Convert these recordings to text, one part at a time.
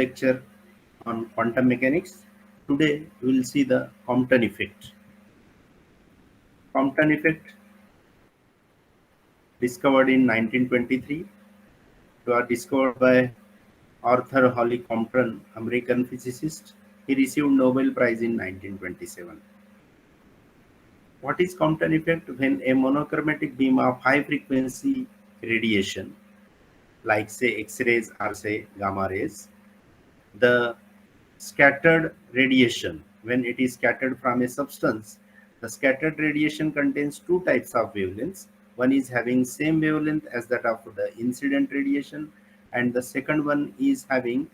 lecture on quantum mechanics. Today we will see the Compton effect. Compton effect, discovered in 1923, was discovered by Arthur Holly Compton, American physicist. He received Nobel Prize in 1927. What is Compton effect? When a monochromatic beam of high frequency radiation, like say X-rays or say gamma rays, the scattered radiation, when it is scattered from a substance, the scattered radiation contains two types of wavelengths. One is having same wavelength as that of the incident radiation, and the second one is having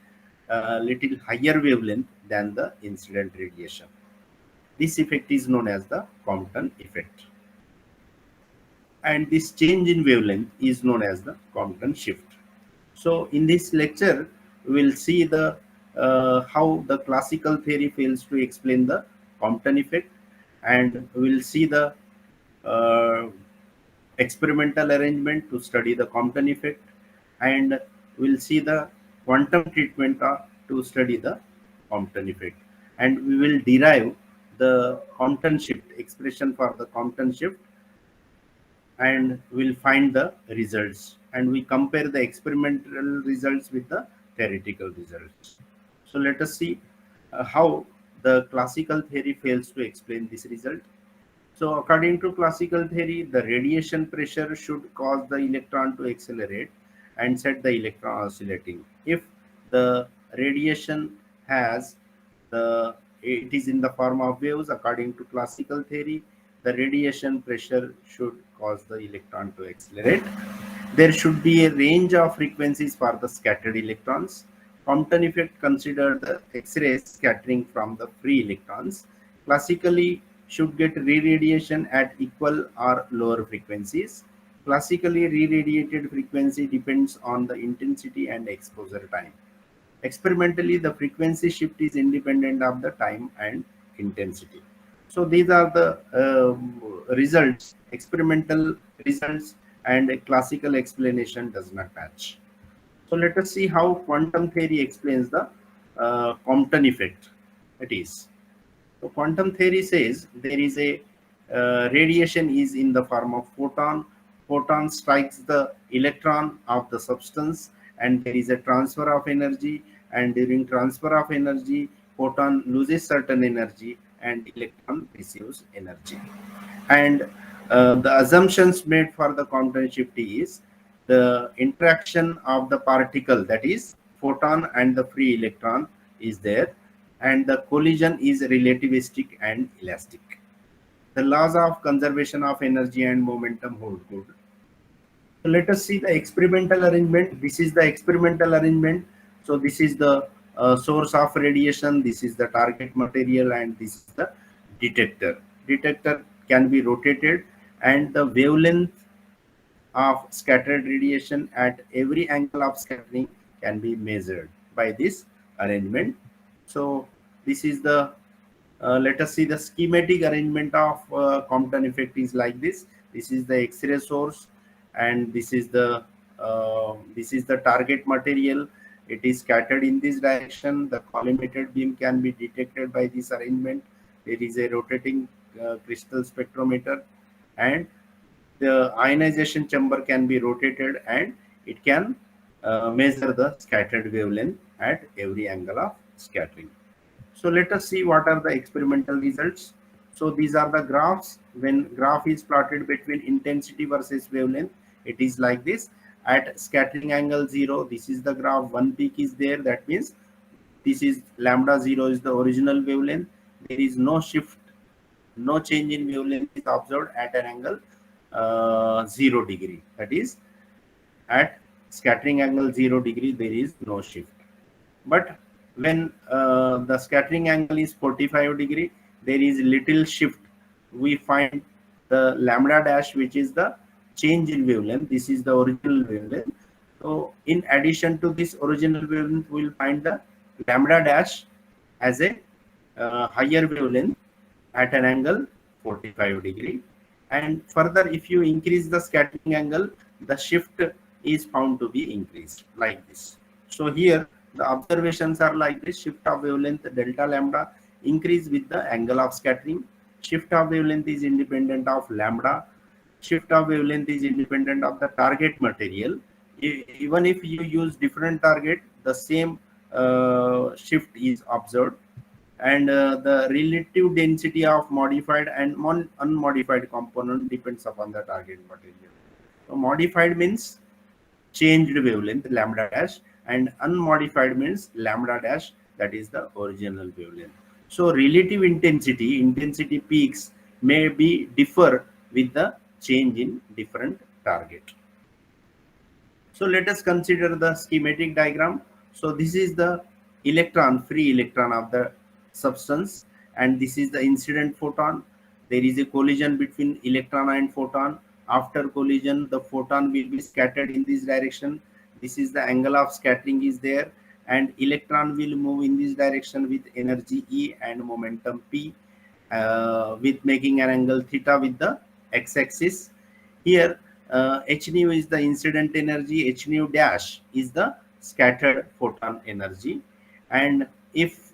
a little higher wavelength than the incident radiation. This effect is known as the Compton effect. And this change in wavelength is known as the Compton shift. So in this lecture, we will see the how the classical theory fails to explain the Compton effect, and we will see the uh, experimental arrangement to study the Compton effect, and we will see the quantum treatment to study the Compton effect, and we will derive the Compton shift expression for the Compton shift, and we'll find the results, and we compare the experimental results with the theoretical results. So let us see how the classical theory fails to explain this result. So according to classical theory, the radiation pressure should cause the electron to accelerate and set the electron oscillating. If the radiation has it is in the form of waves, according to classical theory, the radiation pressure should cause the electron to accelerate. There should be a range of frequencies for the scattered electrons. Compton effect considered the X-rays scattering from the free electrons. Classically should get re-radiation at equal or lower frequencies. Classically, re-radiated frequency depends on the intensity and exposure time. Experimentally, the frequency shift is independent of the time and intensity. So these are the results, experimental results, and a classical explanation does not match. So let us see how quantum theory explains the Compton effect. It is. So quantum theory says there is a radiation is in the form of photon. Photon strikes the electron of the substance, and there is a transfer of energy. And during transfer of energy, photon loses certain energy, and electron receives energy. And the assumptions made for the Compton shift is the interaction of the particle, that is photon and the free electron is there, and the collision is relativistic and elastic. The laws of conservation of energy and momentum hold good. So let us see the experimental arrangement. This is the experimental arrangement. So this is the source of radiation, this is the target material, and this is the detector. Detector can be rotated, and the wavelength of scattered radiation at every angle of scattering can be measured by this arrangement. So this is the let us see the schematic arrangement of Compton effect is like this. This is the X-ray source, and this is the target material. It is scattered in this direction. The collimated beam can be detected by this arrangement. There is a rotating crystal spectrometer, and the ionization chamber can be rotated, and it can measure the scattered wavelength at every angle of scattering. So let us see what are the experimental results. So these are the graphs. When graph is plotted between intensity versus wavelength, it is like this. At scattering angle 0, this is the graph. One peak is there. That means this is lambda 0 is the original wavelength. There is no shift, no change in wavelength is observed at an angle 0 degree. That is, at scattering angle 0 degree, there is no shift. But when the scattering angle is 45 degree, there is little shift. We find the lambda dash, which is the change in wavelength. This is the original wavelength. So in addition to this original wavelength, we will find the lambda dash as a higher wavelength at an angle 45 degree. And further, if you increase the scattering angle, the shift is found to be increased like this. So here The observations are like this: shift of wavelength delta lambda increase with the angle of scattering. Shift of wavelength is independent of lambda. Shift of wavelength is independent of the target material. Even if you use different target, the same shift is observed. And the relative density of modified and unmodified component depends upon the target material. So modified means changed wavelength lambda dash, and unmodified means lambda dash, that is the original wavelength. So relative intensity peaks may be differ with the change in different target. So let us consider the schematic diagram. So this is the free electron of the substance, and this is the incident photon. There is a collision between electron and photon. After collision, the photon will be scattered in this direction. This is the angle of scattering is there, and electron will move in this direction with energy E and momentum P, with making an angle theta with the x-axis. Here h nu is the incident energy, h nu dash is the scattered photon energy. And if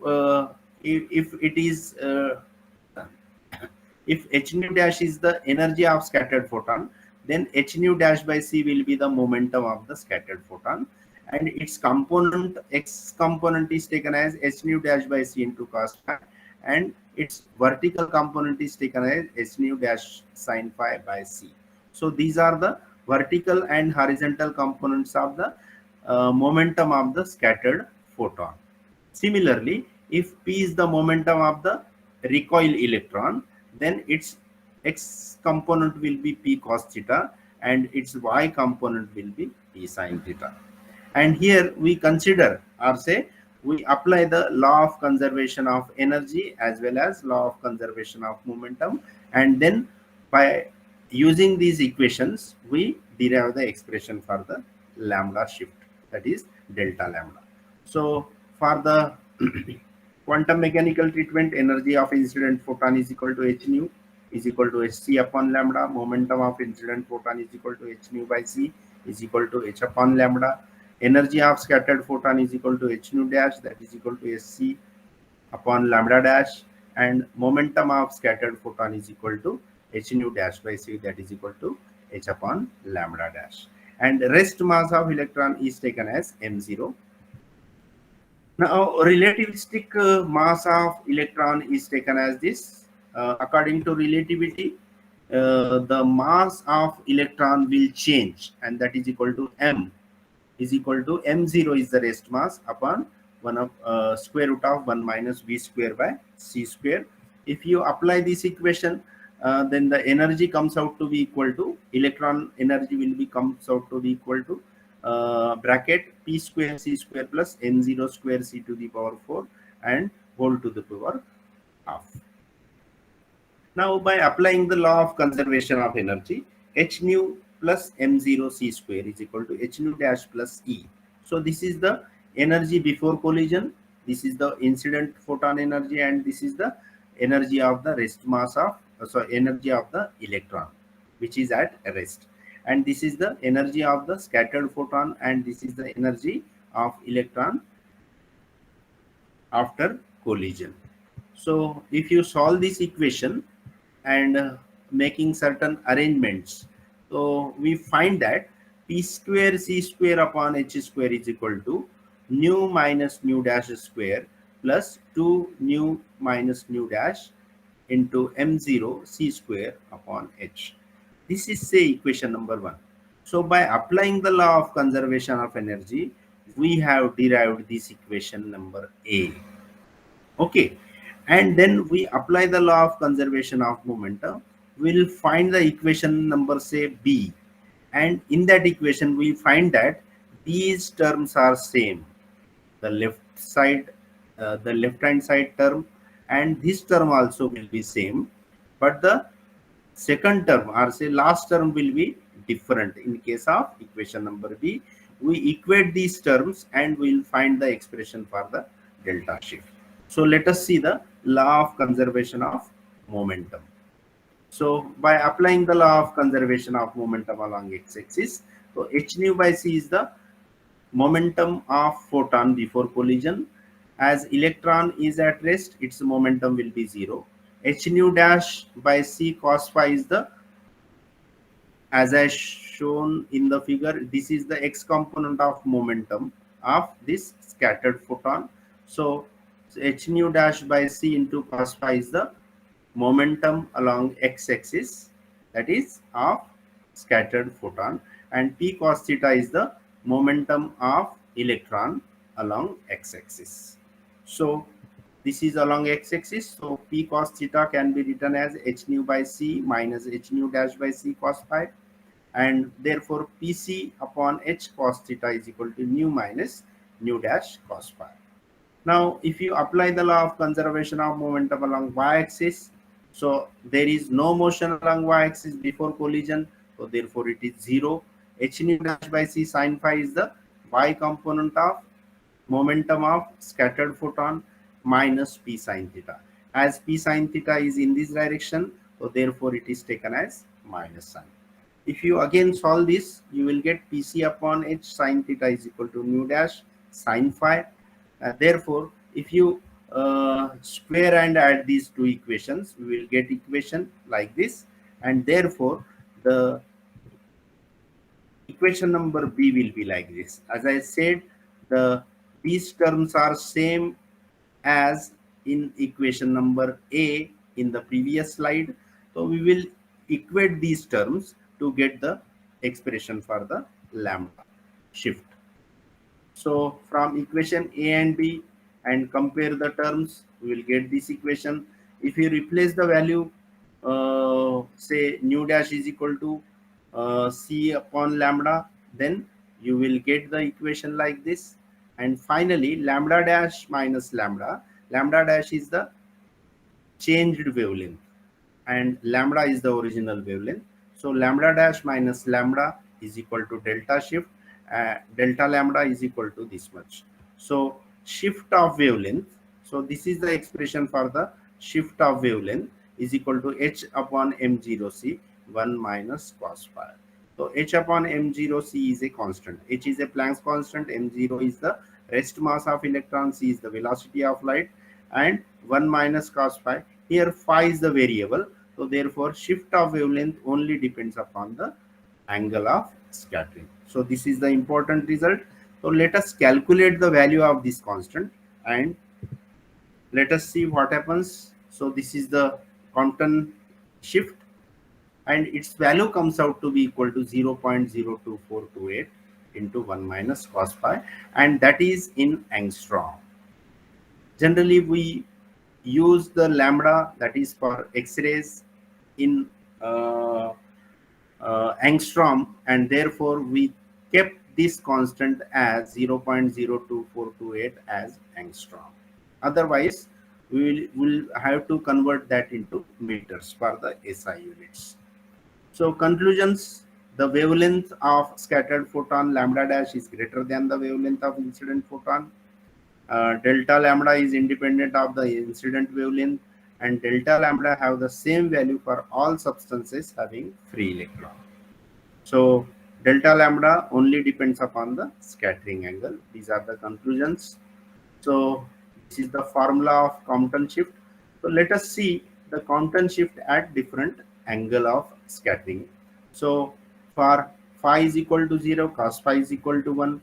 it is if h nu dash is the energy of scattered photon, then h nu dash by c will be the momentum of the scattered photon, and its component x component is taken as h nu dash by c into cos phi, and its vertical component is taken as h nu dash sin phi by c. So these are the vertical and horizontal components of the momentum of the scattered photon. Similarly, if p is the momentum of the recoil electron, then its x component will be p cos theta, and its y component will be p sin theta. And here we consider, or say we apply the law of conservation of energy as well as law of conservation of momentum, and then by using these equations we derive the expression for the lambda shift, that is delta lambda. So for the quantum mechanical treatment, energy of incident photon is equal to h nu is equal to hc upon lambda. Momentum of incident photon is equal to h nu by c is equal to h upon lambda. Energy of scattered photon is equal to h nu dash, that is equal to hc upon lambda dash, and momentum of scattered photon is equal to h nu dash by c, that is equal to h upon lambda dash. And rest mass of electron is taken as m0. Now, relativistic mass of electron is taken as this. According to relativity, the mass of electron will change, and that is equal to m is equal to m0 is the rest mass upon 1 of square root of 1 minus v square by c square. If you apply this equation, then the energy comes out to be equal to, electron energy will be comes out to be equal to bracket p square c square plus n0 square c to the power 4 and whole to the power half. Now by applying the law of conservation of energy, h nu plus m0 c square is equal to h nu dash plus e. So this is the energy before collision, this is the incident photon energy, and this is the energy of the rest mass of energy of the electron which is at rest, and this is the energy of the scattered photon, and this is the energy of electron after collision. So if you solve this equation and making certain arrangements, so we find that p square c square upon h square is equal to nu minus nu dash square plus 2 nu minus nu dash into m0 c square upon h. This is, say, equation number 1. So by applying the law of conservation of energy, we have derived this equation number A. Okay, and then we apply the law of conservation of momentum. We'll find the equation number, say, B, and in that equation we find that these terms are same. The left hand side term and this term also will be same, but the second term, or say last term, will be different. In case of equation number B, we equate these terms and we'll find the expression for the delta shift. So let us see the law of conservation of momentum. So by applying the law of conservation of momentum along x-axis, so h nu by c is the momentum of photon before collision. As electron is at rest, its momentum will be 0. H nu dash by c cos phi is the, as I shown in the figure, this is the x component of momentum of this scattered photon. So h nu dash by c into cos phi is the momentum along x-axis, that is of scattered photon, and p cos theta is the momentum of electron along x-axis. So this is along x-axis, so p cos theta can be written as h nu by c minus h nu dash by c cos phi, and therefore Pc upon h cos theta is equal to nu minus nu dash cos phi. Now, if you apply the law of conservation of momentum along y-axis, so there is no motion along y-axis before collision, so therefore it is 0. H nu dash by c sin phi is the y component of momentum of scattered photon minus p sin theta. As p sin theta is in this direction, so therefore it is taken as minus sign. If you again solve this, you will get Pc upon h sin theta is equal to nu dash sin phi. Therefore, if you square and add these two equations, we will get equation like this, and therefore the equation number B will be like this. As I said, these terms are same as in equation number A in the previous slide. So we will equate these terms to get the expression for the lambda shift. So from equation A and B and compare the terms, we will get this equation. If you replace the value, say nu dash is equal to C upon lambda, then you will get the equation like this. And finally, lambda dash minus lambda. Lambda dash is the changed wavelength and lambda is the original wavelength. So lambda dash minus lambda is equal to delta shift. Delta lambda is equal to this much. So shift of wavelength. So this is the expression for the shift of wavelength is equal to h upon m0c 1 minus cos phi. So h upon m0c is a constant. H is a Planck's constant. M0 is the rest mass of electron. C is the velocity of light, and 1 minus cos phi. Here phi is the variable. So therefore shift of wavelength only depends upon the angle of scattering. So this is the important result. So let us calculate the value of this constant and let us see what happens. So this is the Compton shift, and its value comes out to be equal to 0.02428 into 1 minus cos phi, and that is in angstrom. Generally we use the lambda, that is for X-rays, in angstrom, and therefore we kept this constant as 0.02428 as angstrom. Otherwise we will have to convert that into meters for the SI units. So conclusions: the wavelength of scattered photon lambda dash is greater than the wavelength of incident photon. Delta lambda is independent of the incident wavelength, and delta lambda have the same value for all substances having free electron. So delta lambda only depends upon the scattering angle. These are the conclusions. So this is the formula of Compton shift. So let us see the Compton shift at different angle of scattering. So for phi is equal to 0, cos phi is equal to 1,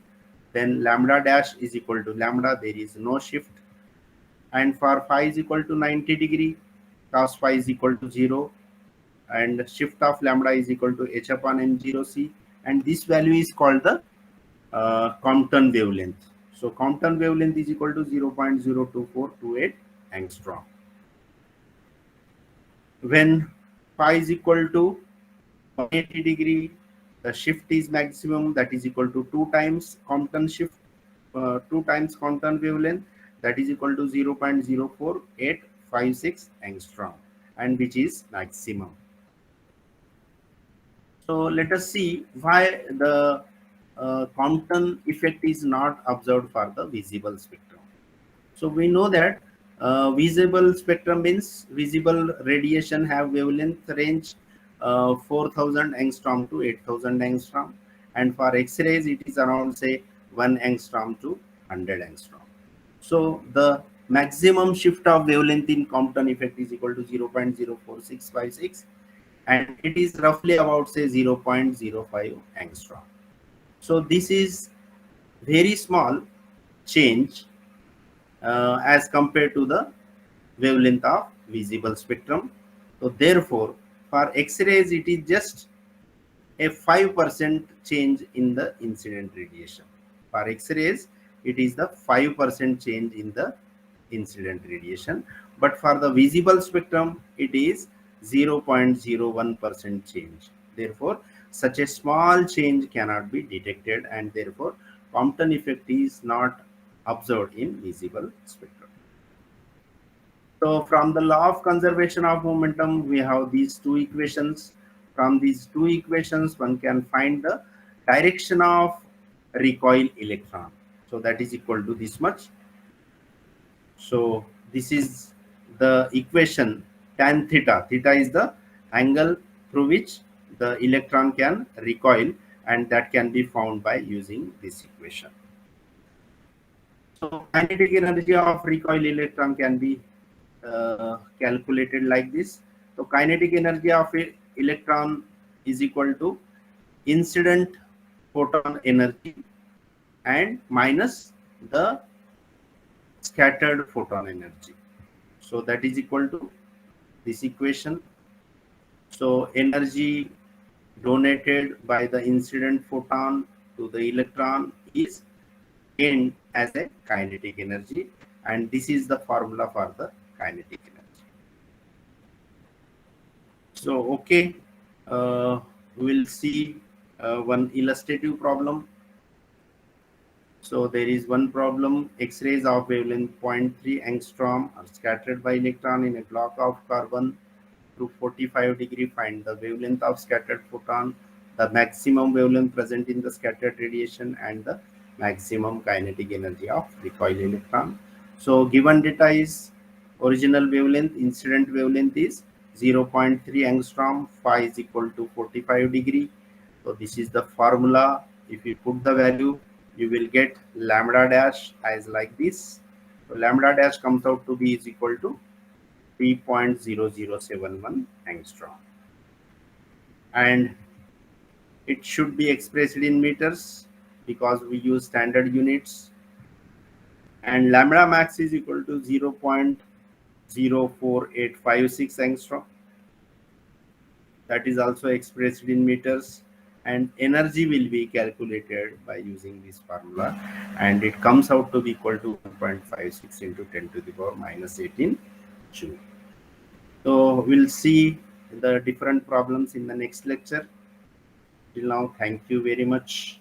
then lambda dash is equal to lambda, there is no shift. And for phi is equal to 90 degree, cos phi is equal to 0, and shift of lambda is equal to h upon m0c, and this value is called the Compton wavelength. So Compton wavelength is equal to 0.02428 angstrom. When phi is equal to 180 degree, the shift is maximum, that is equal to 2 times Compton shift, 2 times Compton wavelength, that is equal to 0.04856 angstrom, and which is maximum. So let us see why the Compton effect is not observed for the visible spectrum. So we know that visible spectrum means visible radiation have wavelength range 4000 angstrom to 8000 angstrom, and for X-rays it is around say 1 angstrom to 100 angstrom. So the maximum shift of wavelength in Compton effect is equal to 0.04656, and it is roughly about say 0.05 angstrom. So this is very small change as compared to the wavelength of visible spectrum. So therefore, for X-rays, it is just a 5% change in the incident radiation. For X-rays, it is the 5% change in the incident radiation. But for the visible spectrum, it is 0.01% change. Therefore, such a small change cannot be detected, and therefore, Compton effect is not observed in visible spectrum. So from the law of conservation of momentum, we have these two equations. From these two equations, one can find the direction of recoil electron. So that is equal to this much. So this is the equation tan theta. Theta is the angle through which the electron can recoil, and that can be found by using this equation. So kinetic energy of recoil electron can be calculated like this. So kinetic energy of a electron is equal to incident photon energy and minus the scattered photon energy. So that is equal to this equation. So energy donated by the incident photon to the electron is gained as a kinetic energy, and this is the formula for the kinetic energy. So okay, we will see one illustrative problem. So there is one problem: X-rays of wavelength 0.3 angstrom are scattered by electron in a block of carbon to 45 degree. Find the wavelength of scattered photon, the maximum wavelength present in the scattered radiation, and the maximum kinetic energy of recoil electron. So given data is original wavelength, incident wavelength is 0.3 angstrom, phi is equal to 45 degree. So this is the formula. If you put the value, you will get lambda dash as like this. So lambda dash comes out to be is equal to 3.0071 angstrom, and it should be expressed in meters because we use standard units, and lambda max is equal to 0.04856 angstrom. That is also expressed in meters, and energy will be calculated by using this formula, and it comes out to be equal to 1.56 into 10 to the power minus 18 joule. So we'll see the different problems in the next lecture. Till now, thank you very much.